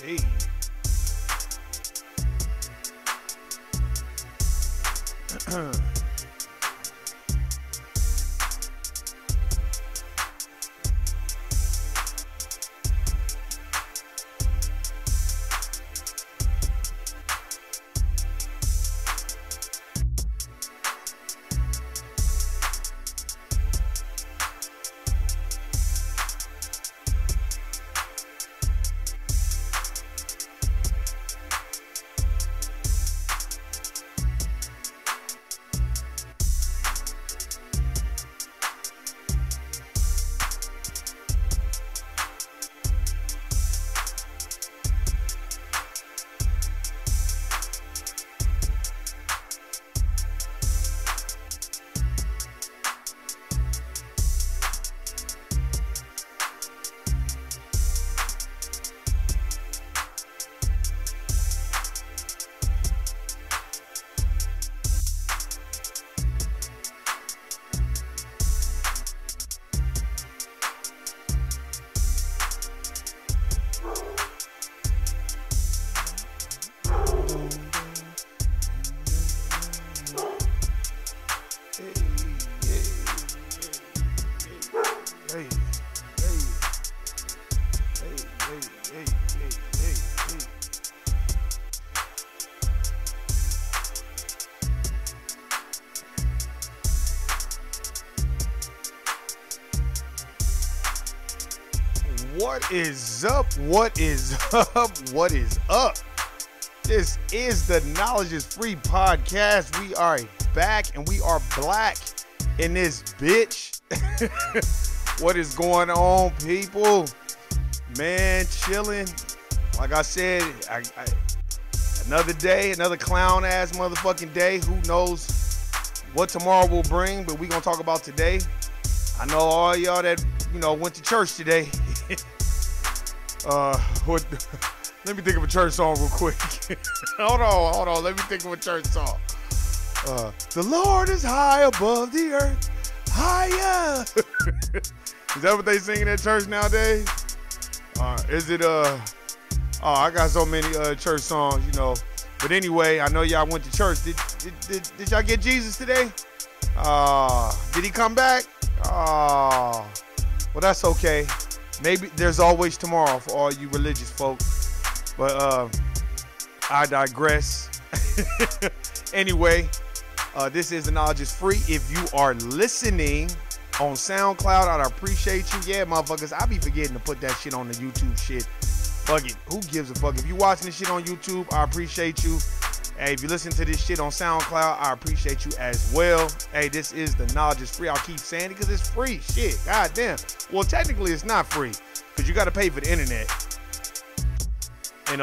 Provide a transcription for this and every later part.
Hey. What is up? What is up? What is up? This is the Knowledge is Free podcast. We are back and we are black in this bitch. What is going on, people? Man, chilling. Like I said, another day, another clown ass motherfucking day. Who knows what tomorrow will bring, but we gonna talk about today. I know all y'all that, went to church today. Let me think of a church song real quick. Hold on. Let me think of a church song. The Lord is high above the earth, higher. Is that what they sing in church nowadays? Is it I got so many church songs, But anyway, I know y'all went to church. Did y'all get Jesus today? Did he come back? Well, that's okay. Maybe there's always tomorrow for all you religious folk. But I digress. Anyway, this is the Knowledge is Free. If you are listening on SoundCloud, I'd appreciate you. Yeah, motherfuckers, I be forgetting to put that shit on the YouTube shit. Fuck it. Who gives a fuck? If you watching this shit on YouTube, I appreciate you. Hey, if you listen to this shit on SoundCloud, I appreciate you as well. Hey, this is the Knowledge is Free. I'll keep saying it because it's free. Shit, goddamn. Well, technically, it's not free because you got to pay for the internet. And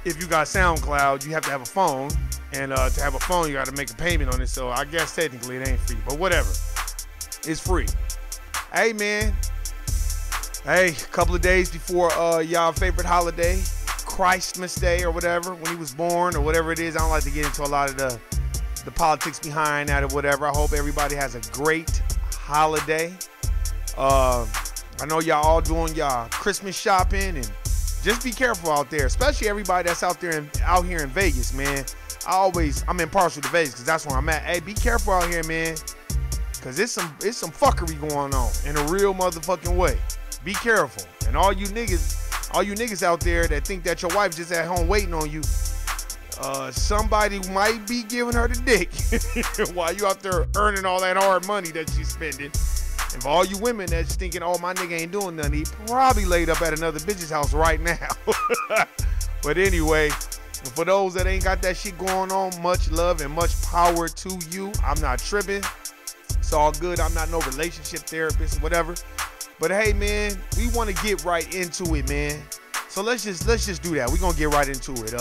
if you got SoundCloud, you have to have a phone. And to have a phone, you got to make a payment on it. So I guess technically it ain't free. But whatever. It's free. Hey, man. Hey, a couple of days before y'all favorite holiday, Christmas Day or whatever, when he was born or whatever it is. I don't like to get into a lot of the politics behind that or whatever. I hope everybody has a great holiday. I know y'all all doing y'all Christmas shopping, and just be careful out there, especially everybody that's out here in Vegas, man. I'm impartial to Vegas because that's where I'm at. Hey, be careful out here, man, because it's some fuckery going on in a real motherfucking way. Be careful. And all you niggas out there that think that your wife just at home waiting on you, somebody might be giving her the dick while you out there earning all that hard money that she's spending. And for all you women that's thinking, oh, my nigga ain't doing nothing, he probably laid up at another bitch's house right now. But anyway, for those that ain't got that shit going on, much love and much power to you. I'm not tripping. It's all good. I'm not no relationship therapist or whatever. But hey, man, we want to get right into it, man. So let's just do that. We're going to get right into it.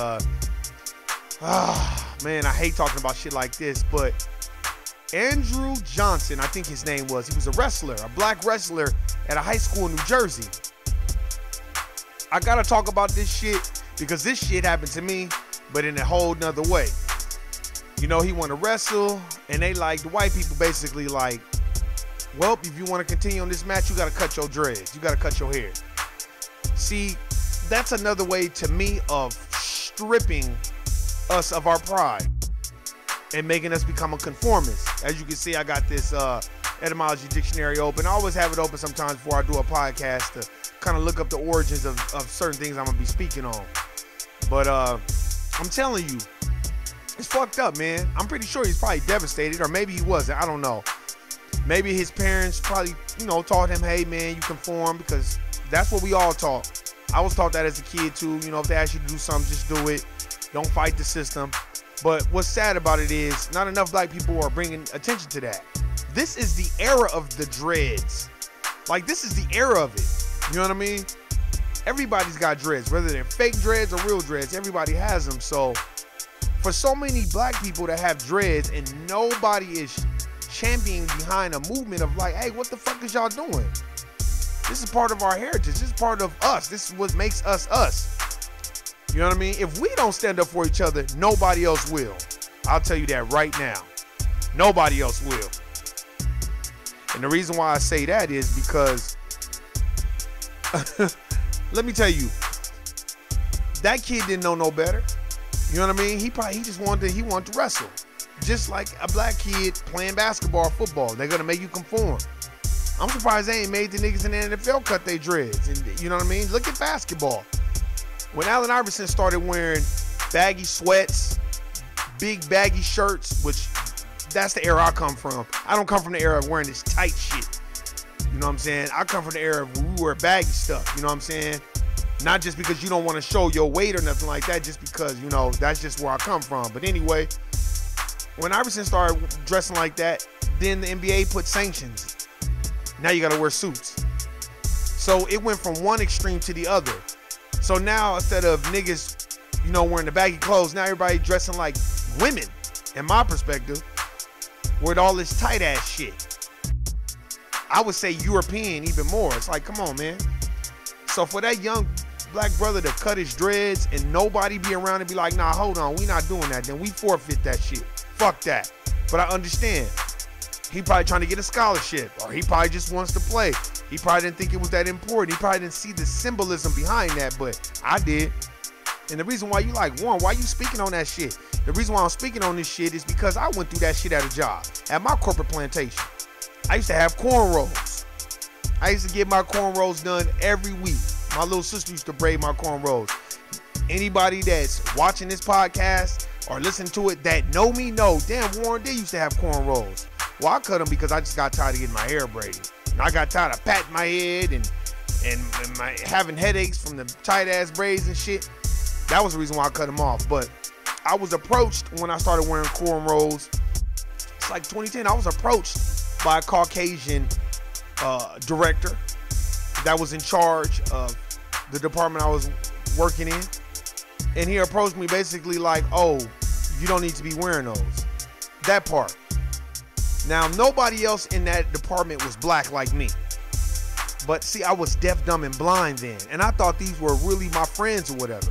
Man, I hate talking about shit like this, but Andrew Johnson, I think his name was, he was a wrestler, a black wrestler at a high school in New Jersey. I got to talk about this shit because this shit happened to me, but in a whole nother way. He want to wrestle, and the white people basically well, if you want to continue on this match, you got to cut your dreads. You got to cut your hair. See, that's another way to me of stripping us of our pride and making us become a conformist. As you can see, I got this etymology dictionary open. I always have it open sometimes before I do a podcast to kind of look up the origins of certain things I'm gonna be speaking on. But I'm telling you, it's fucked up, man. I'm pretty sure he's probably devastated, or maybe he wasn't. I don't know. Maybe his parents probably, you know, taught him, hey, man, you conform, because that's what we all taught. I was taught that as a kid, too. You know, if they ask you to do something, just do it. Don't fight the system. But what's sad about it is not enough black people are bringing attention to that. This is the era of the dreads. Like, this is the era of it. You know what I mean? Everybody's got dreads, whether they're fake dreads or real dreads. Everybody has them. So for so many black people to have dreads and nobody is championing behind a movement of like, hey, what the fuck is y'all doing? This is part of our heritage. This is part of us. This is what makes us us. You know what I mean? If we don't stand up for each other, nobody else will. I'll tell you that right now. Nobody else will. And the reason why I say that is because let me tell you, that kid didn't know no better. You know what I mean? He just wanted to wrestle. Just like a black kid playing basketball or football. They're gonna make you conform. I'm surprised they ain't made the niggas in the NFL cut their dreads. And you know what I mean? Look at basketball. When Allen Iverson started wearing baggy sweats, big baggy shirts, which that's the era I come from. I don't come from the era of wearing this tight shit. You know what I'm saying? I come from the era of we wear baggy stuff. You know what I'm saying? Not just because you don't want to show your weight or nothing like that, just because, you know, that's just where I come from. But anyway, when Iverson started dressing like that, then the NBA put sanctions. Now you got to wear suits. So it went from one extreme to the other. So now instead of niggas, you know, wearing the baggy clothes, now everybody dressing like women, in my perspective, with all this tight ass shit. I would say European even more. It's like, come on, man. So for that young black brother to cut his dreads and nobody be around and be like, nah, hold on, we not doing that, then we forfeit that shit. Fuck that. But I understand. He probably trying to get a scholarship, or he probably just wants to play. He probably didn't think it was that important. He probably didn't see the symbolism behind that, but I did. And the reason why you like, Warren, why you speaking on that shit? The reason why I'm speaking on this shit is because I went through that shit at a job, at my corporate plantation. I used to have cornrows. I used to get my cornrows done every week. My little sister used to braid my cornrows. Anybody that's watching this podcast or listen to it that know me know, damn, Warren, they used to have cornrows. Well, I cut them because I just got tired of getting my hair braided. And I got tired of patting my head and having headaches from the tight ass braids and shit. That was the reason why I cut them off. But I was approached when I started wearing cornrows. It's like 2010. I was approached by a Caucasian director that was in charge of the department I was working in. And he approached me basically like, oh, you don't need to be wearing those. That part. Now, nobody else in that department was black like me. But see, I was deaf, dumb, and blind then. And I thought these were really my friends or whatever.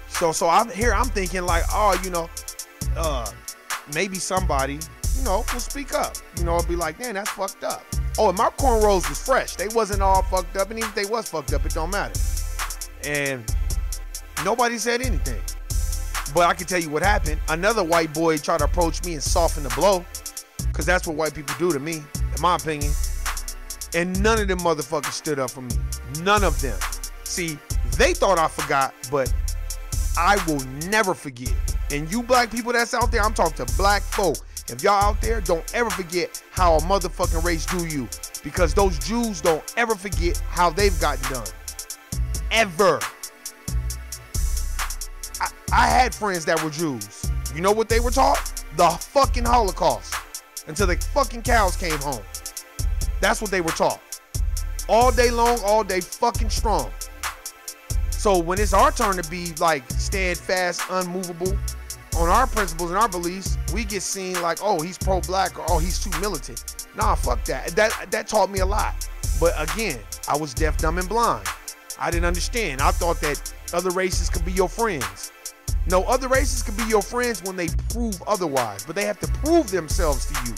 So I'm thinking like, oh, you know, maybe somebody, you know, will speak up. You know, it'll be like, man, that's fucked up. Oh, and my cornrows was fresh. They wasn't all fucked up. And even if they was fucked up, it don't matter. And nobody said anything. But I can tell you what happened. Another white boy tried to approach me and soften the blow. Because that's what white people do to me, in my opinion. And none of them motherfuckers stood up for me. None of them. See, they thought I forgot, but I will never forget. And you black people that's out there, I'm talking to black folk. If y'all out there, don't ever forget how a motherfucking race do you. Because those Jews don't ever forget how they've gotten done. Ever. I had friends that were Jews. You know what they were taught? The fucking Holocaust. Until the fucking cows came home. That's what they were taught. All day long, all day fucking strong. So when it's our turn to be like steadfast, unmovable on our principles and our beliefs, we get seen like, oh, he's pro-black, or oh, he's too militant. Nah, fuck that. That taught me a lot. But again, I was deaf, dumb, and blind. I didn't understand. I thought that other races could be your friends. No, other races could be your friends when they prove otherwise, but they have to prove themselves to you.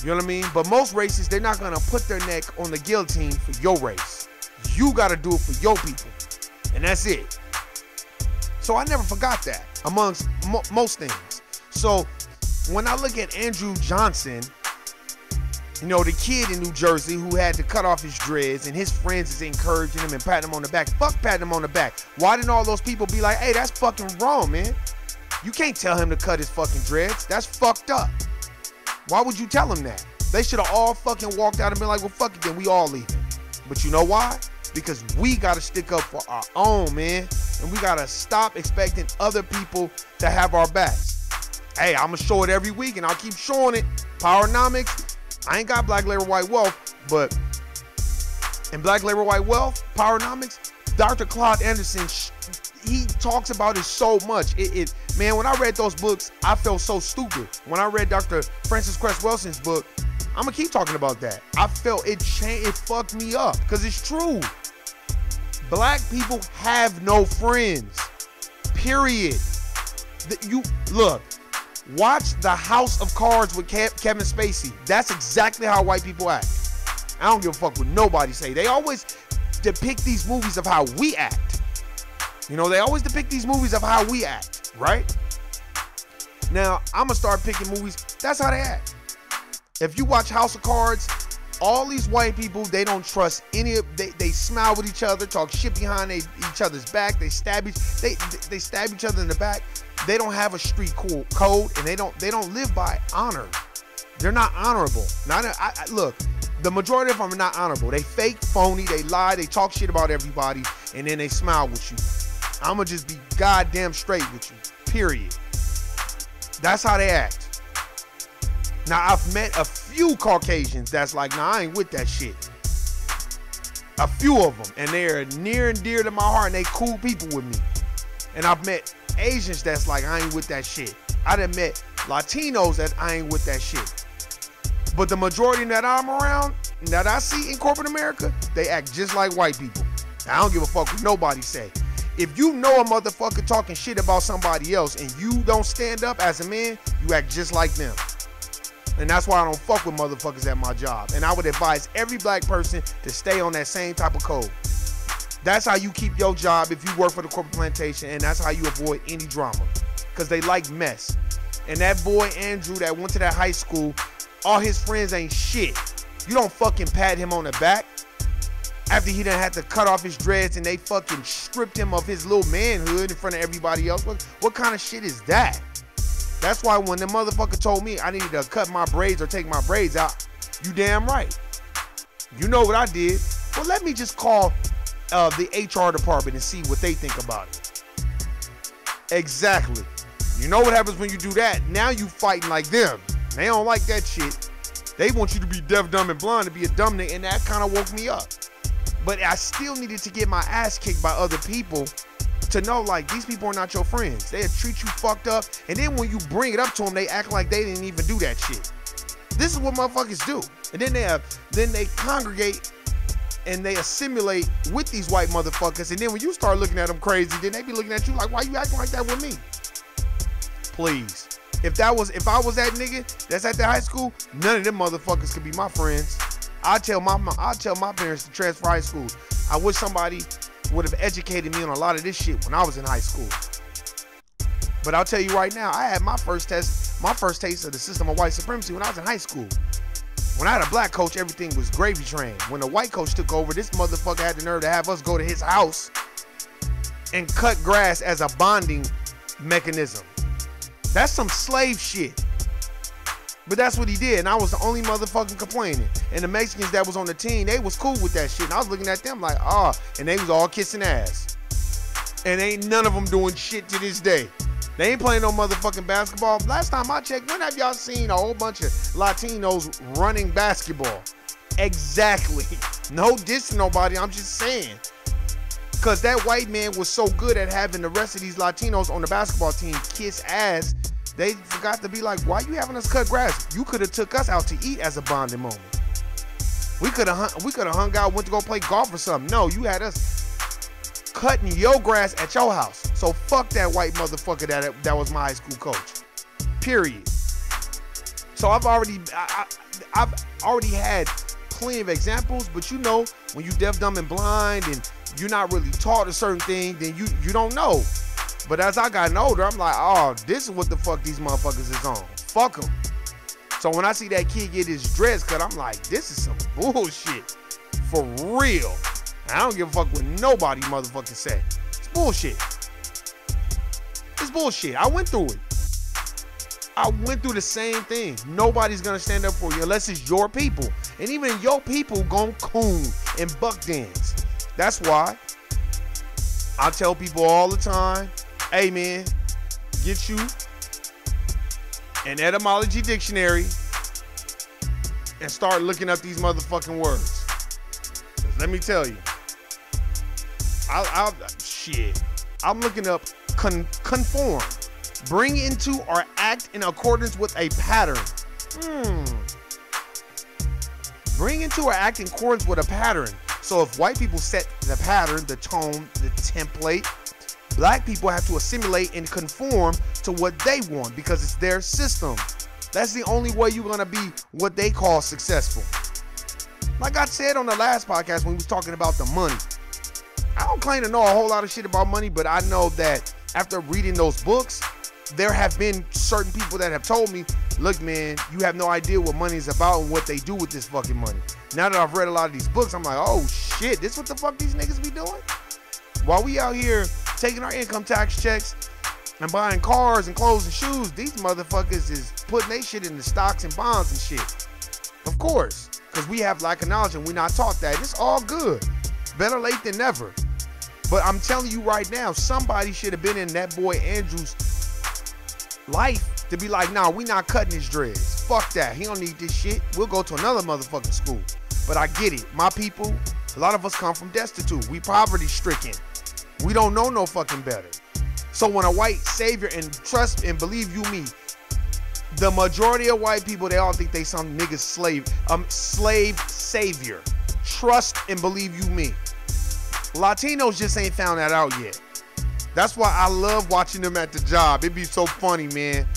You know what I mean? But most races, they're not gonna put their neck on the guillotine for your race. You gotta do it for your people. And that's it. So I never forgot that, amongst most things. So when I look at Andrew Johnson, you know, the kid in New Jersey who had to cut off his dreads, and his friends is encouraging him and patting him on the back. Fuck patting him on the back. Why didn't all those people be like, hey, that's fucking wrong, man? You can't tell him to cut his fucking dreads. That's fucked up. Why would you tell him that? They should have all fucking walked out and been like, well, fuck it, then we all leaving. But you know why? Because we got to stick up for our own, man. And we got to stop expecting other people to have our backs. Hey, I'm going to show it every week, and I'll keep showing it. Powernomics. I ain't got Black Labor White Wealth, but in Black Labor White Wealth, Powernomics, Dr. Claude Anderson, he talks about it so much. Man, when I read those books, I felt so stupid. When I read Dr. Francis Cress Welsing's book, I'm gonna keep talking about that. I felt it fucked me up, because it's true. Black people have no friends, period. You look. Watch The House of Cards with Kevin Spacey. That's exactly how white people act. I don't give a fuck what nobody say. They always depict these movies of how we act. You know, they always depict these movies of how we act, right? Now, I'm going to start picking movies. That's how they act. If you watch House of Cards, all these white people, they don't trust any of, they smile with each other, talk shit behind each other's back. They stab each other in the back. They don't have a street code, and they don't live by honor. They're not honorable. Look, the majority of them are not honorable. They fake, phony, they lie, they talk shit about everybody, and then they smile with you. I'ma just be goddamn straight with you, period. That's how they act. Now, I've met a few Caucasians that's like, nah, I ain't with that shit. A few of them, and they're near and dear to my heart, and they cool people with me. And I've met Asians that's like, I ain't with that shit. I done met Latinos that I ain't with that shit. But the majority that I'm around, that I see in corporate America, they act just like white people. I don't give a fuck what nobody say. If you know a motherfucker talking shit about somebody else and you don't stand up as a man, you act just like them. And that's why I don't fuck with motherfuckers at my job. And I would advise every black person to stay on that same type of code. That's how you keep your job if you work for the corporate plantation, and that's how you avoid any drama, because they like mess. And that boy Andrew that went to that high school, all his friends ain't shit. You don't fucking pat him on the back after he done had to cut off his dreads and they fucking stripped him of his little manhood in front of everybody else. What kind of shit is that? That's why when the motherfucker told me I needed to cut my braids or take my braids out, you damn right. You know what I did? Well, let me just call the HR department and see what they think about it. Exactly. You know what happens when you do that? Now you fighting like them. They don't like that shit. They want you to be deaf, dumb, and blind, to be a dumb nigga, and that kind of woke me up. But I still needed to get my ass kicked by other people to know, like, these people are not your friends. They'll treat you fucked up, and then when you bring it up to them, they act like they didn't even do that shit. This is what motherfuckers do. And then they congregate and they assimilate with these white motherfuckers, and then when you start looking at them crazy, then they be looking at you like, why you acting like that with me? Please. If I was that nigga that's at the high school, none of them motherfuckers could be my friends. I tell my parents to transfer high school. I wish somebody would have educated me on a lot of this shit when I was in high school. But I'll tell you right now, I had my first taste of the system of white supremacy when I was in high school. When I had a black coach, everything was gravy train. When the white coach took over, this motherfucker had the nerve to have us go to his house and cut grass as a bonding mechanism. That's some slave shit. But that's what he did, and I was the only motherfucking complaining. And the Mexicans that was on the team, they was cool with that shit. And I was looking at them like, and they was all kissing ass. And ain't none of them doing shit to this day. They ain't playing no motherfucking basketball. Last time I checked, when have y'all seen a whole bunch of Latinos running basketball? Exactly. No diss to nobody, I'm just saying. Because that white man was so good at having the rest of these Latinos on the basketball team kiss ass, they forgot to be like, why you having us cut grass? You could have took us out to eat as a bonding moment. We could have hung out, went to go play golf or something. No, you had us cutting your grass at your house. So fuck that white motherfucker that was my high school coach. Period. So I've already had plenty of examples, but you know, when you deaf, dumb, and blind, and you're not really taught a certain thing, then you don't know. But as I got older, I'm like, oh, this is what the fuck these motherfuckers is on. Fuck them. So when I see that kid get his dress cut, I'm like, this is some bullshit. For real. I don't give a fuck what nobody motherfucking say. It's bullshit. It's bullshit. I went through it. I went through the same thing. Nobody's gonna stand up for you unless it's your people. And even your people gon' coon and buck dance. That's why I tell people all the time, hey man, get you an etymology dictionary and start looking up these motherfucking words. 'Cause let me tell you, shit. I'm looking up conform. Bring into or act in accordance with a pattern. Bring into or act in accordance with a pattern. So if white people set the pattern, the tone, the template, black people have to assimilate and conform to what they want because it's their system. That's the only way you're gonna be what they call successful. Like I said on the last podcast when we was talking about the money, I don't claim to know a whole lot of shit about money, but I know that after reading those books, there have been certain people that have told me, look man, you have no idea what money is about and what they do with this fucking money. Now that I've read a lot of these books, I'm like, oh shit, this what the fuck these niggas be doing? While we out here taking our income tax checks and buying cars and clothes and shoes, these motherfuckers is putting their shit in the stocks and bonds and shit. Of course, because we have lack of knowledge and we're not taught that. It's all good. Better late than never. But I'm telling you right now, somebody should have been in that boy Andrew's life to be like, nah, we not cutting his dreads. Fuck that. He don't need this shit. We'll go to another motherfucking school. But I get it. My people, a lot of us come from destitute. We poverty stricken. We don't know no fucking better. So when a white savior, and trust and believe you me, the majority of white people, they all think they some nigga slave savior. Trust and believe you me. Latinos just ain't found that out yet. That's why I love watching them at the job. It be so funny, man.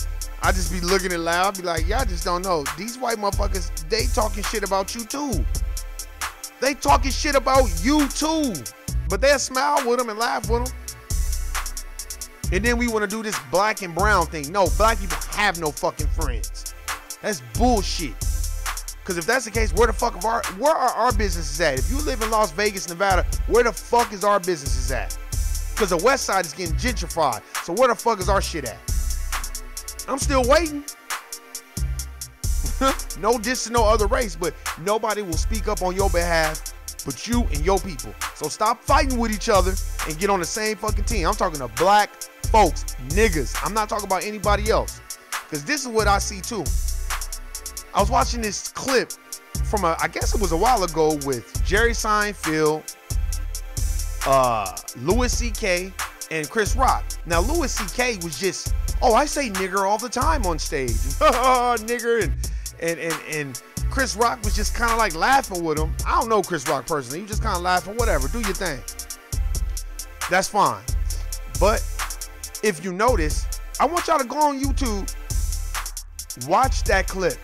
I just be looking at loud, be like, y'all just don't know. These white motherfuckers, they talking shit about you too. They talking shit about you too. But they'll smile with them and laugh with them. And then we want to do this black and brown thing. No, black people have no fucking friends. That's bullshit. Because if that's the case, where are our businesses at? If you live in Las Vegas, Nevada, where the fuck is our businesses at? Because the west side is getting gentrified. So where the fuck is our shit at? I'm still waiting. No diss to no other race, but nobody will speak up on your behalf but you and your people. So stop fighting with each other and get on the same fucking team. I'm talking to black folks, niggas. I'm not talking about anybody else. Because this is what I see too. I was watching this clip from I guess it was a while ago with Jerry Seinfeld, Louis C.K. and Chris Rock. Now Louis C.K. was just, oh, I say nigger all the time on stage. Nigger. And Chris Rock was just kind of like laughing with him. I don't know Chris Rock personally. He was just kind of laughing, whatever. Do your thing. That's fine. But if you notice, I want y'all to go on YouTube, watch that clip,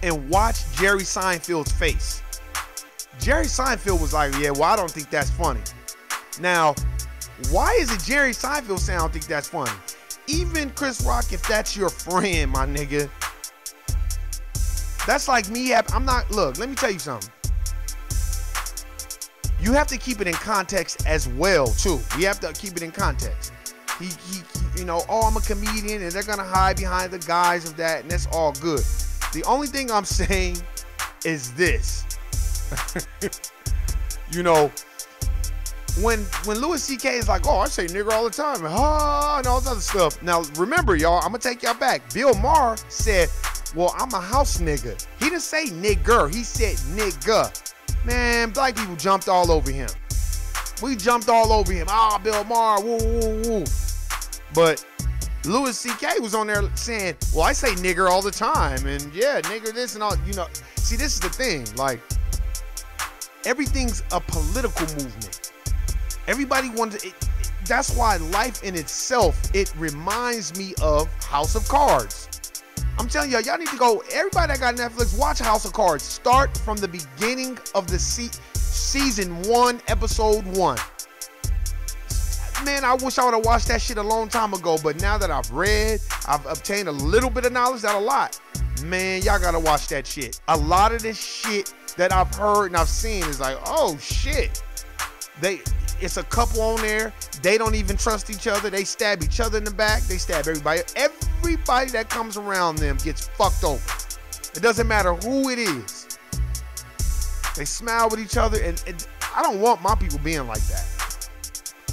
and watch Jerry Seinfeld's face. Jerry Seinfeld was like, yeah, well, I don't think that's funny. Now, why is it Jerry Seinfeld saying I don't think that's funny? Even Chris Rock, if that's your friend, my nigga, that's like me. Look, let me tell you something. You have to keep it in context as well, too. We have to keep it in context. He you know, oh, I'm a comedian, and they're going to hide behind the guise of that, and that's all good. The only thing I'm saying is this. You know, when Louis C.K. is like, oh, I say nigger all the time, and all this other stuff. Now, remember, y'all, I'm going to take y'all back. Bill Maher said, well, I'm a house nigga. He didn't say nigger. He said nigga. Man, black people jumped all over him. We jumped all over him. Ah, Bill Maher, woo, woo, woo. But Louis C.K. was on there saying, well, I say nigger all the time. And yeah, nigger this and all, you know. See, this is the thing. Like, everything's a political movement. Everybody wants it. That's why life in itself, it reminds me of House of Cards. I'm telling y'all need to go, everybody that got Netflix, watch House of Cards. Start from the beginning of the season 1, episode 1. Man, I wish I would have watched that shit a long time ago, but now that I've read, I've obtained a little bit of knowledge, not a lot. Man, y'all gotta watch that shit. A lot of this shit that I've heard and I've seen is like, oh shit. It's a couple on there. They don't even trust each other. They stab each other in the back. They stab everybody. Everybody that comes around them gets fucked over. It doesn't matter who it is. They smile with each other, and I don't want my people being like that.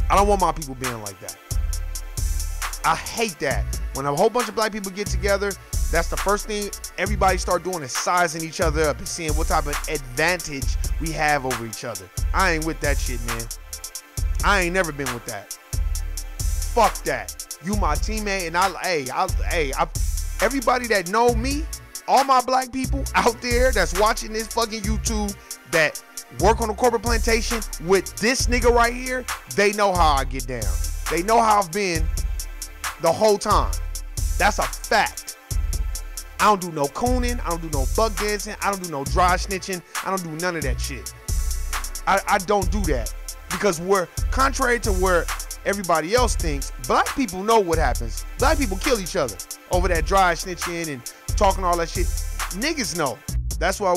I don't want my people being like that. I hate that. When a whole bunch of black people get together, that's the first thing everybody start doing is sizing each other up and seeing what type of advantage we have over each other. I ain't with that shit, man. I ain't never been with that. Fuck that. You my teammate, and everybody that know me, all my black people out there that's watching this fucking YouTube that work on a corporate plantation with this nigga right here, they know how I get down. They know how I've been the whole time. That's a fact. I don't do no cooning. I don't do no buck dancing. I don't do no dry snitching. I don't do none of that shit. I don't do that. Because we're contrary to where everybody else thinks, black people know what happens. Black people kill each other over that dry snitching and talking all that shit. Niggas know. That's why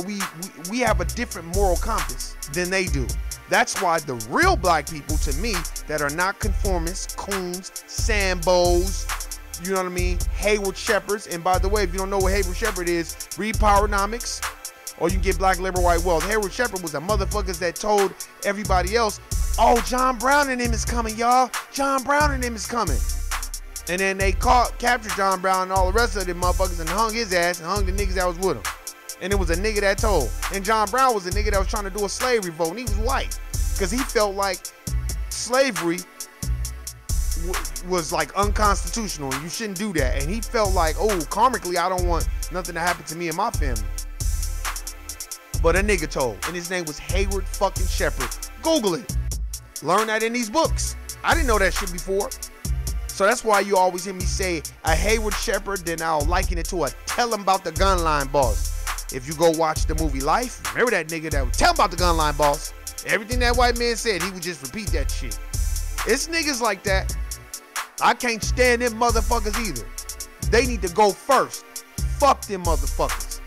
we have a different moral compass than they do. That's why the real black people, to me, that are not conformists, coons, Sambos, you know what I mean, Hayward Shepherds. And by the way, if you don't know what Hayward Shepherd is, read Powernomics, or you can get Black Labor White Wealth. Hayward Shepherd was the motherfuckers that told everybody else, oh, John Brown and him is coming, y'all. John Brown and him is coming. And then they captured John Brown and all the rest of them motherfuckers and hung his ass and hung the niggas that was with him. And it was a nigga that told. And John Brown was a nigga that was trying to do a slavery vote, and he was white. Because he felt like slavery was like unconstitutional, and you shouldn't do that. And he felt like, oh, karmically, I don't want nothing to happen to me and my family. But a nigga told, and his name was Hayward fucking Shepherd. Google it. Learn that in these books. I didn't know that shit before. So that's why you always hear me say a Hayward Shepherd, then I'll liken it to a tell him about the gun line boss. If you go watch the movie Life, remember that nigga that would tell him about the gun line boss. Everything that white man said, he would just repeat that shit. It's niggas like that. I can't stand them motherfuckers either. They need to go first. Fuck them motherfuckers.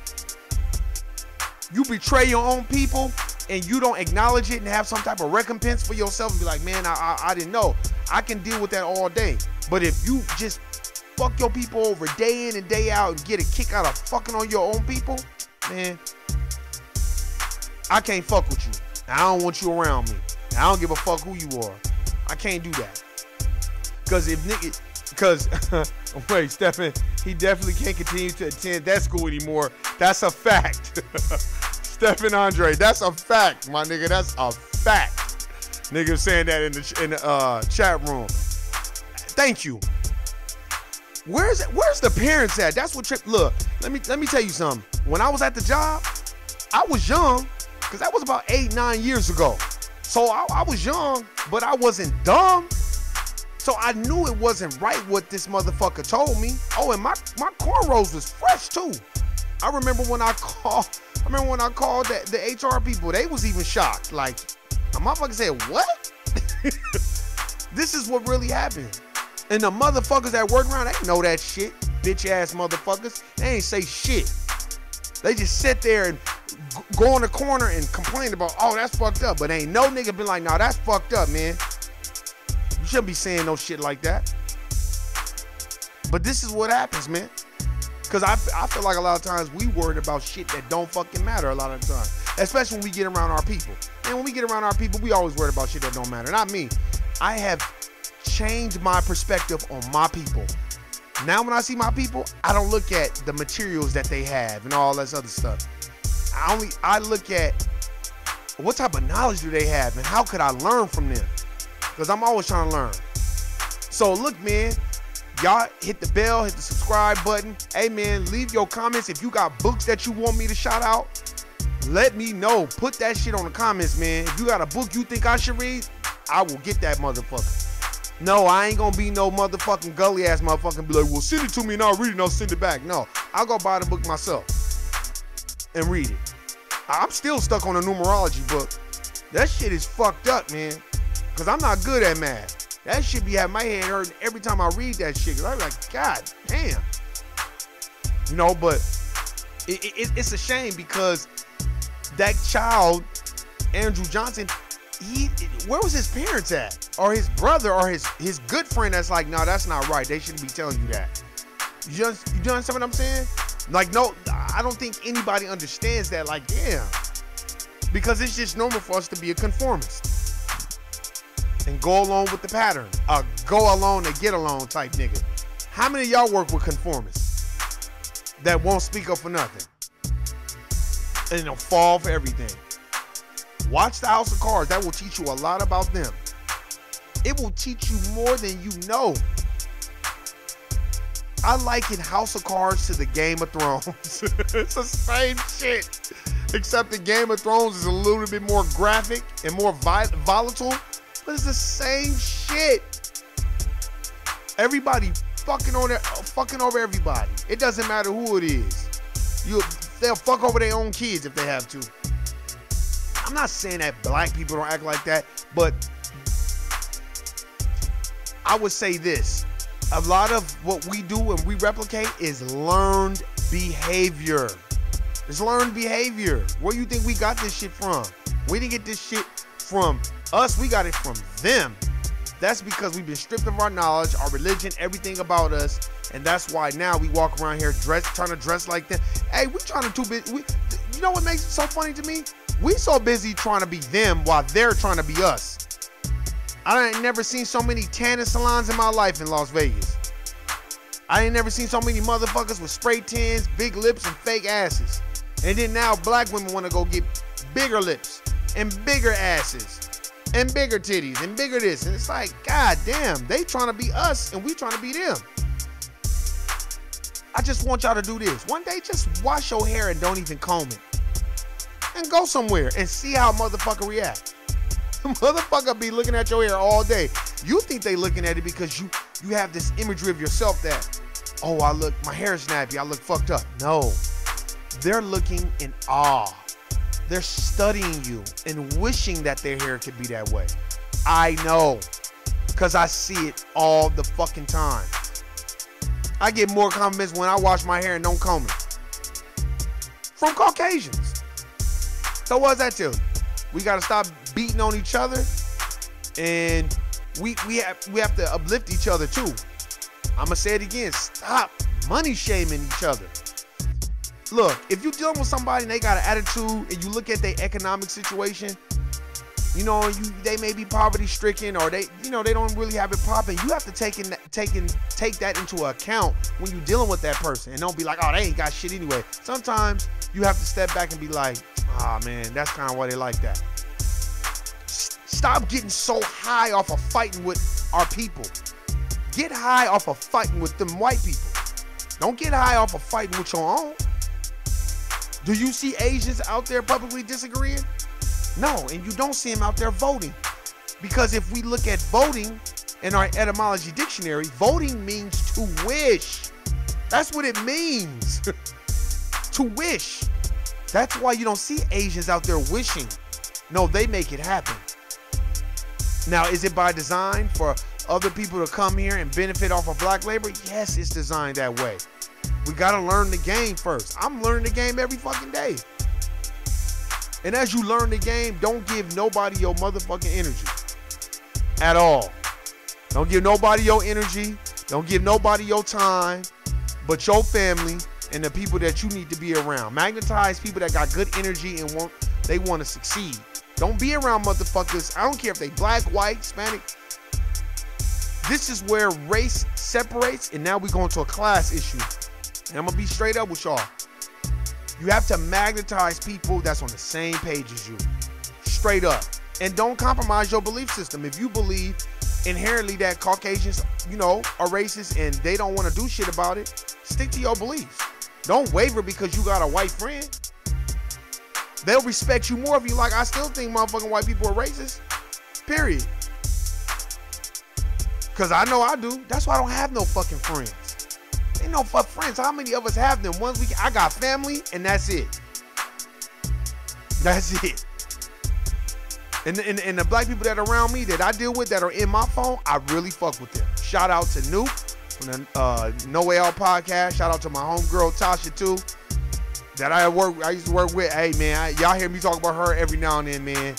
You betray your own people and you don't acknowledge it and have some type of recompense for yourself and be like, man, I didn't know. I can deal with that all day. But if you just fuck your people over day in and day out and get a kick out of fucking on your own people, man, I can't fuck with you. I don't want you around me. I don't give a fuck who you are. I can't do that. Wait, Stephen, he definitely can't continue to attend that school anymore. That's a fact. Stephen Andre, that's a fact, my nigga. That's a fact. Nigga saying that in the chat room. Thank you. Where's the parents at? That's what trip. Look, let me tell you something. When I was at the job, I was young, because that was about 8-9 years ago. So I was young, but I wasn't dumb. So I knew it wasn't right what this motherfucker told me. Oh, and my cornrows was fresh too. I remember when I called the HR people, they was even shocked. Like, a motherfucker said, what? This is what really happened. And the motherfuckers that work around, they know that shit. Bitch ass motherfuckers. They ain't say shit. They just sit there and go in the corner and complain about, oh, that's fucked up. But ain't no nigga been like, nah, that's fucked up, man. You shouldn't be saying no shit like that. But this is what happens, man. Because I feel like a lot of times we worried about shit that don't fucking matter a lot of the time. Especially when we get around our people. And when we get around our people, we always worried about shit that don't matter. Not me. I have changed my perspective on my people. Now when I see my people, I don't look at the materials that they have and all this other stuff. I look at what type of knowledge do they have and how could I learn from them? Because I'm always trying to learn. So look, man, y'all hit the bell, hit the subscribe button. Hey, man, leave your comments. If you got books that you want me to shout out, let me know. Put that shit on the comments, man. If you got a book you think I should read, I will get that motherfucker. No, I ain't gonna be no motherfucking gully ass motherfucker and be like, well, send it to me and I'll read it and I'll send it back. No, I'll go buy the book myself and read it. I'm still stuck on a numerology book. That shit is fucked up, man. Because I'm not good at math. That shit be having my head hurting every time I read that shit. Because I'm like, God damn. You know, but it's a shame because that child, Andrew Johnson, where was his parents at? Or his brother or his good friend that's like, no, that's not right. They shouldn't be telling you that. You understand what I'm saying? Like, no, I don't think anybody understands that. Like, damn. Because it's just normal for us to be a conformist. And go along with the pattern. Go along to get along type nigga. How many of y'all work with conformists that won't speak up for nothing? And they'll fall for everything. Watch the House of Cards. That will teach you a lot about them. It will teach you more than you know. I liken House of Cards to the Game of Thrones. It's the same shit. Except the Game of Thrones is a little bit more graphic and more volatile. But it's the same shit. Everybody fucking over everybody. It doesn't matter who it is. They'll fuck over their own kids if they have to. I'm not saying that black people don't act like that, but I would say this. A lot of what we do and we replicate is learned behavior. It's learned behavior. Where you think we got this shit from? We didn't get this shit from us. We got it from them. That's because we've been stripped of our knowledge, our religion, everything about us. And that's why now we walk around here trying to dress like them. Hey, we trying to too busy. You know what makes it so funny to me? We so busy trying to be them while they're trying to be us. I ain't never seen so many tanning salons in my life in Las Vegas. I ain't never seen so many motherfuckers with spray tans, big lips, and fake asses. And then now black women want to go get bigger lips and bigger asses and bigger titties and bigger this. And it's like, God damn, they trying to be us and we trying to be them. I just want y'all to do this. One day, just wash your hair and don't even comb it. And go somewhere and see how a motherfucker react. Motherfucker be looking at your hair all day. You think they looking at it because you have this imagery of yourself that, oh, my hair is nappy, I look fucked up. No, they're looking in awe. They're studying you and wishing that their hair could be that way. I know, because I see it all the fucking time. I get more compliments when I wash my hair and don't comb it. From Caucasians. So what does that tell you? We got to stop beating on each other, and we have to uplift each other too. I'm gonna say it again. Stop money shaming each other. Look, if you're dealing with somebody and they got an attitude, and you look at their economic situation, you know, they may be poverty stricken, or they don't really have it popping. You have to take that into account when you're dealing with that person, and don't be like, oh, they ain't got shit anyway. Sometimes you have to step back and be like, ah, man, that's kind of why they like that. Stop getting so high off of fighting with our people. Get high off of fighting with them white people. Don't get high off of fighting with your own. Do you see Asians out there publicly disagreeing? No, and you don't see them out there voting. Because if we look at voting in our etymology dictionary, voting means to wish. That's what it means. To wish. That's why you don't see Asians out there wishing. No, they make it happen. Now, is it by design for other people to come here and benefit off of black labor? Yes, it's designed that way. We got to learn the game first. I'm learning the game every fucking day. And as you learn the game, don't give nobody your motherfucking energy. At all. Don't give nobody your energy. Don't give nobody your time. But your family and the people that you need to be around. Magnetize people that got good energy and they want to succeed. Don't be around motherfuckers. I don't care if they black, white, Hispanic. This is where race separates, and now we're going to a class issue. And I'm going to be straight up with y'all. You have to magnetize people that's on the same page as you. Straight up. And don't compromise your belief system. If you believe inherently that Caucasians, are racist and they don't want to do shit about it, stick to your beliefs. Don't waver because you got a white friend. They'll respect you more if you like, I still think motherfucking white people are racist. Period. Because I know I do. That's why I don't have no fucking friends. Ain't no fuck friends. How many of us have them? I got family, and that's it. That's it. And the black people that are around me that I deal with that are in my phone, I really fuck with them. Shout out to Nuke from the No Way Out podcast. Shout out to my homegirl Tasha too. That I used to work with. Hey man, y'all hear me talk about her every now and then, man.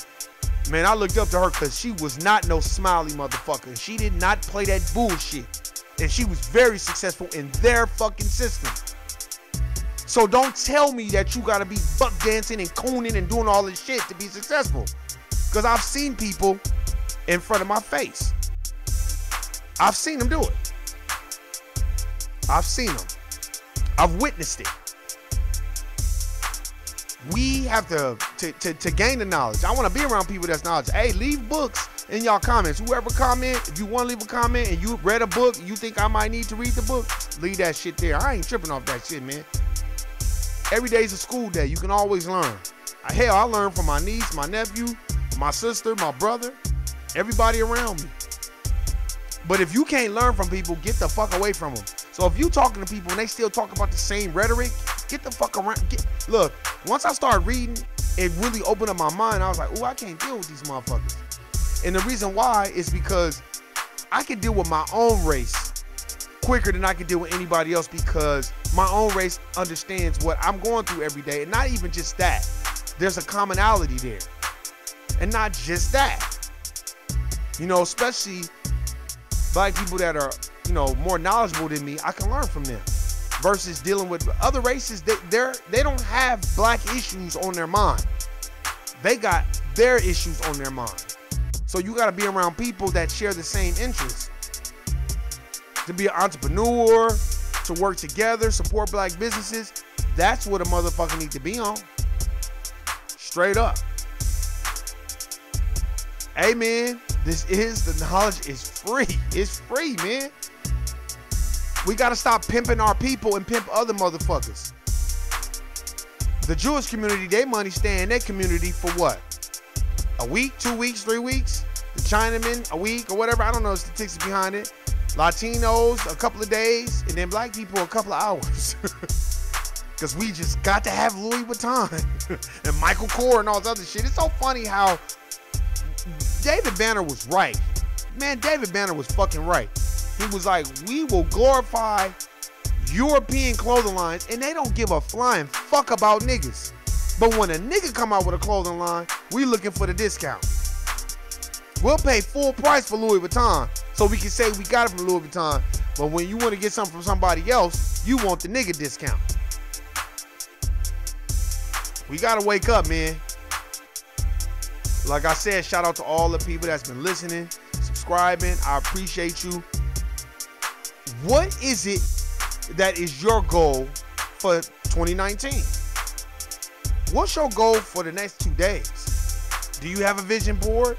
Man, I looked up to her because she was not no smiley motherfucker. She did not play that bullshit. And she was very successful in their fucking system. So don't tell me that you gotta be buck dancing and cooning and doing all this shit to be successful. Because I've seen people in front of my face. I've seen them do it. I've seen them. I've witnessed it. We have to gain the knowledge. I want to be around people that's knowledgeable. Hey, leave books in y'all comments. Whoever comment, if you want to leave a comment and you read a book, you think I might need to read the book, leave that shit there. I ain't tripping off that shit, man. Every day's a school day. You can always learn. Hell, I learn from my niece, my nephew, my sister, my brother, everybody around me. But if you can't learn from people, get the fuck away from them. So if you talking to people and they still talk about the same rhetoric, get the fuck around. Look, once I started reading, it really opened up my mind. I was like, ooh, I can't deal with these motherfuckers. And the reason why is because I can deal with my own race quicker than I can deal with anybody else, because my own race understands what I'm going through every day. And not even just that. There's a commonality there. And not just that. You know, especially black people that are, you know, more knowledgeable than me, I can learn from them. Versus dealing with other races, they don't have black issues on their mind. They got their issues on their mind. So you got to be around people that share the same interests. To be an entrepreneur, to work together, support black businesses, that's what a motherfucker need to be on. Straight up. Hey man, the knowledge is free. It's free, man. We gotta stop pimping our people and pimp other motherfuckers. The Jewish community, they money stay in their community for what? A week, 2 weeks, 3 weeks? The Chinamen, a week or whatever. I don't know the statistics behind it. Latinos, a couple of days. And then black people, a couple of hours. Because we just got to have Louis Vuitton and Michael Kors and all this other shit. It's so funny how David Banner was right. Man, David Banner was fucking right. He was like, we will glorify European clothing lines and they don't give a flying fuck about niggas. But when a nigga come out with a clothing line, we looking for the discount. We'll pay full price for Louis Vuitton so we can say we got it from Louis Vuitton. But when you want to get something from somebody else, you want the nigga discount. We got to wake up, man. Like I said, shout out to all the people that's been listening, subscribing. I appreciate you. What is it that is your goal for 2019? What's your goal for the next 2 days? Do you have a vision board?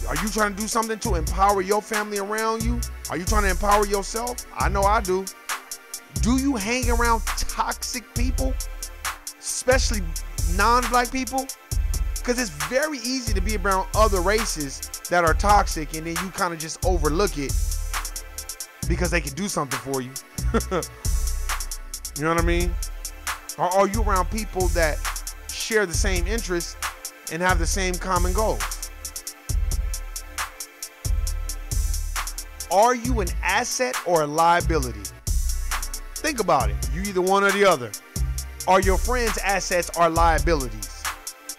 Are you trying to do something to empower your family around you? Are you trying to empower yourself? I know I do. Do you hang around toxic people? Especially non-black people? Because it's very easy to be around other races that are toxic and then you kind of just overlook it because they can do something for you. You know what I mean? Or are you around people that share the same interests and have the same common goals? Are you an asset or a liability? Think about it. You either one or the other. Are your friends assets or liabilities?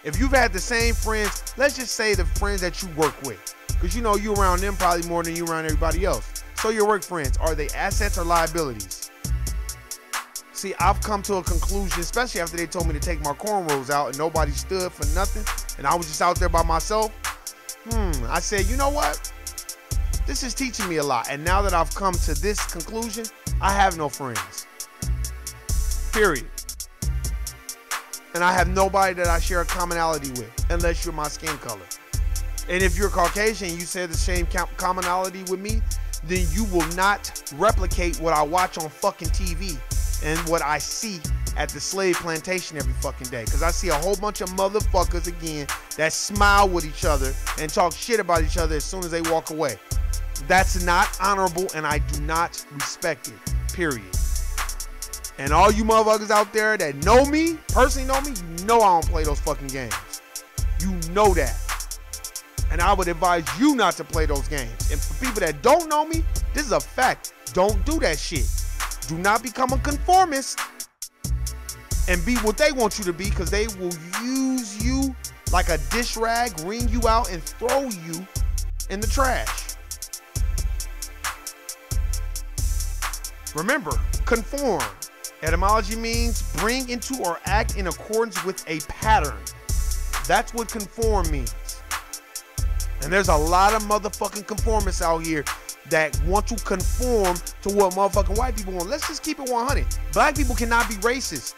If you've had the same friends, let's just say the friends that you work with, because you know you around them probably more than you around everybody else. So your work friends, are they assets or liabilities? See, I've come to a conclusion, especially after they told me to take my cornrows out and nobody stood for nothing, and I was just out there by myself. I said, you know what? This is teaching me a lot. And now that I've come to this conclusion, I have no friends. Period. And I have nobody that I share a commonality with, unless you're my skin color. And if you're Caucasian and you share the same commonality with me, then you will not replicate what I watch on fucking TV and what I see at the slave plantation every fucking day. Because I see a whole bunch of motherfuckers, again, that smile with each other and talk shit about each other as soon as they walk away. That's not honorable, and I do not respect it, period. And all you motherfuckers out there that know me, personally know me, you know I don't play those fucking games. You know that. And I would advise you not to play those games. And for people that don't know me, this is a fact. Don't do that shit. Do not become a conformist and be what they want you to be, because they will use you like a dish rag, wring you out, and throw you in the trash. Remember, conform. Etymology means bring into or act in accordance with a pattern. That's what conform means. And there's a lot of motherfucking conformists out here that want to conform to what motherfucking white people want. Let's just keep it 100. Black people cannot be racist.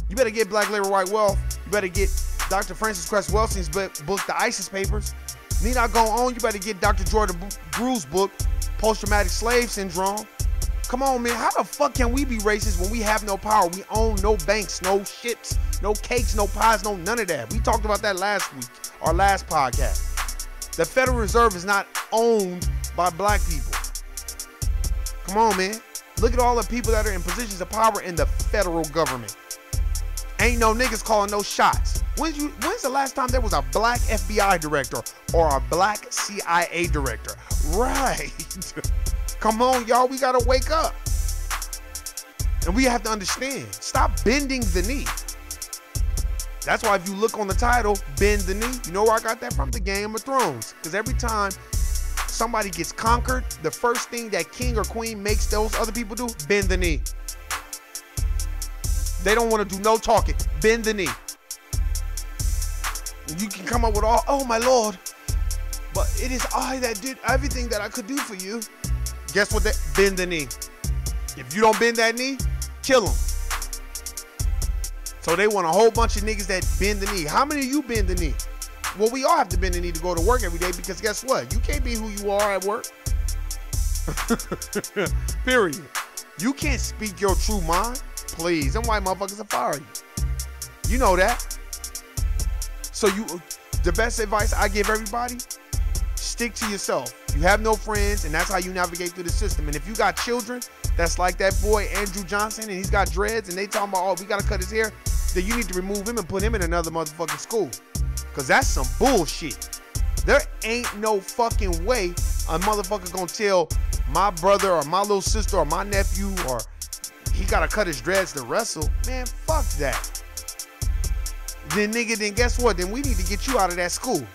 You better get Black Labor, White Wealth. You better get Dr. Francis Cress Welsing's book, The ISIS Papers. Need not go on. You better get Dr. Jordan Gru's book, Post-Traumatic Slave Syndrome. Come on, man. How the fuck can we be racist when we have no power? We own no banks, no ships, no cakes, no pies, no none of that. We talked about that last week, our last podcast. The Federal Reserve is not owned by black people. Come on, man. Look at all the people that are in positions of power in the federal government. Ain't no niggas calling no shots. When's the last time there was a black FBI director or a black CIA director? Right. Come on, y'all. We got to wake up. And we have to understand. Stop bending the knee. That's why if you look on the title, Bend the Knee, you know where I got that from? The Game of Thrones. Because every time somebody gets conquered, the first thing that king or queen makes those other people do, bend the knee. They don't want to do no talking. Bend the knee. You can come up with all, oh my Lord, but it is I that did everything that I could do for you. Guess what? Bend the knee. If you don't bend that knee, kill them. So they want a whole bunch of niggas that bend the knee. How many of you bend the knee? Well, we all have to bend the knee to go to work every day, because guess what? You can't be who you are at work. Period. You can't speak your true mind. Please, them white motherfuckers will fire you. You know that. So the best advice I give everybody, stick to yourself. You have no friends, and that's how you navigate through the system. And if you got children that's like that boy Andrew Johnson, and he's got dreads, and they talking about, oh, we gotta cut his hair, then you need to remove him and put him in another motherfucking school. Because that's some bullshit. There ain't no fucking way a motherfucker gonna tell my brother or my little sister or my nephew or he gotta cut his dreads to wrestle. Man, fuck that. Then nigga, then guess what? Then we need to get you out of that school.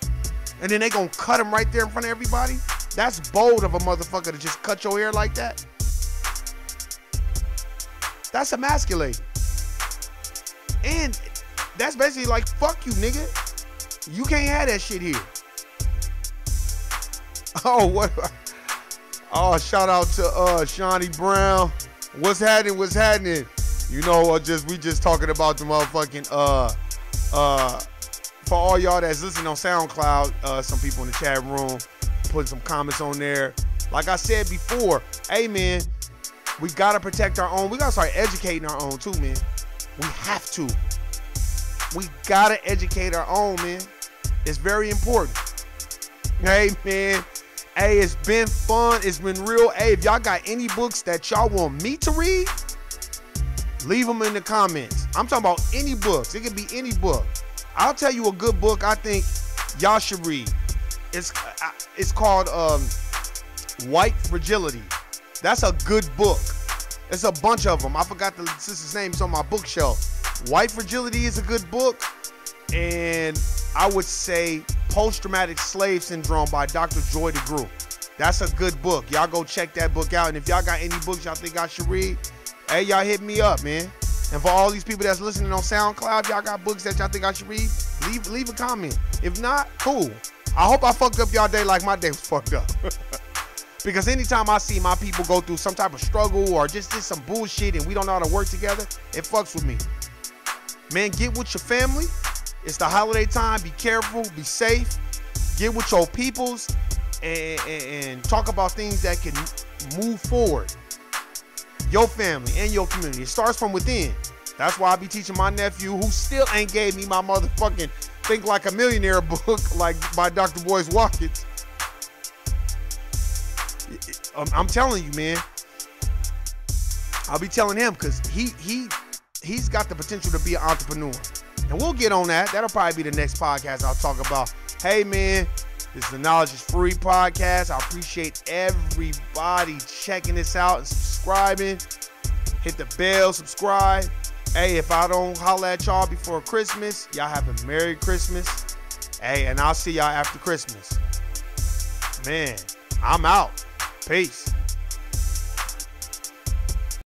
And then they gonna cut him right there in front of everybody? That's bold of a motherfucker to just cut your hair like that. That's emasculating. And that's basically like, fuck you, nigga. You can't have that shit here. Oh, what? Oh, shout out to Shawnee Brown. What's happening? What's happening? You know, we just talking about the motherfucking for all y'all that's listening on SoundCloud, some people in the chat room putting some comments on there. Like I said before, hey man, we gotta protect our own. We gotta start educating our own too, man. We have to. We gotta educate our own, man. It's very important. Hey man. Hey, it's been fun. It's been real. Hey, if y'all got any books that y'all want me to read, leave them in the comments. I'm talking about any books. It could be any book. I'll tell you a good book I think y'all should read. It's called White Fragility. That's a good book. There's a bunch of them. I forgot the sister's name. It's on my bookshelf. White Fragility is a good book. And I would say Post-Traumatic Slave Syndrome by Dr. Joy DeGruy. That's a good book. Y'all go check that book out. And if y'all got any books y'all think I should read, hey, y'all hit me up, man. And for all these people that's listening on SoundCloud, y'all got books that y'all think I should read, leave a comment. If not, cool. I hope I fucked up y'all day like my day was fucked up. Because anytime I see my people go through some type of struggle or just some bullshit and we don't know how to work together, it fucks with me. Man, get with your family. It's the holiday time. Be careful. Be safe. Get with your peoples and talk about things that can move forward. Your family and your community. It starts from within. That's why I be teaching my nephew, who still ain't gave me my motherfucking Think Like a Millionaire book, like by Dr. Boyce Watkins. I'm telling you, man. I'll be telling him because he's got the potential to be an entrepreneur. And we'll get on that. That'll probably be the next podcast I'll talk about Hey, man, this is the Knowledge is Free podcast. I appreciate everybody checking this out and subscribing. Hit the bell, subscribe. Hey, if I don't holler at y'all before Christmas, y'all have a Merry Christmas. Hey, and I'll see y'all after Christmas. Man, I'm out. Peace.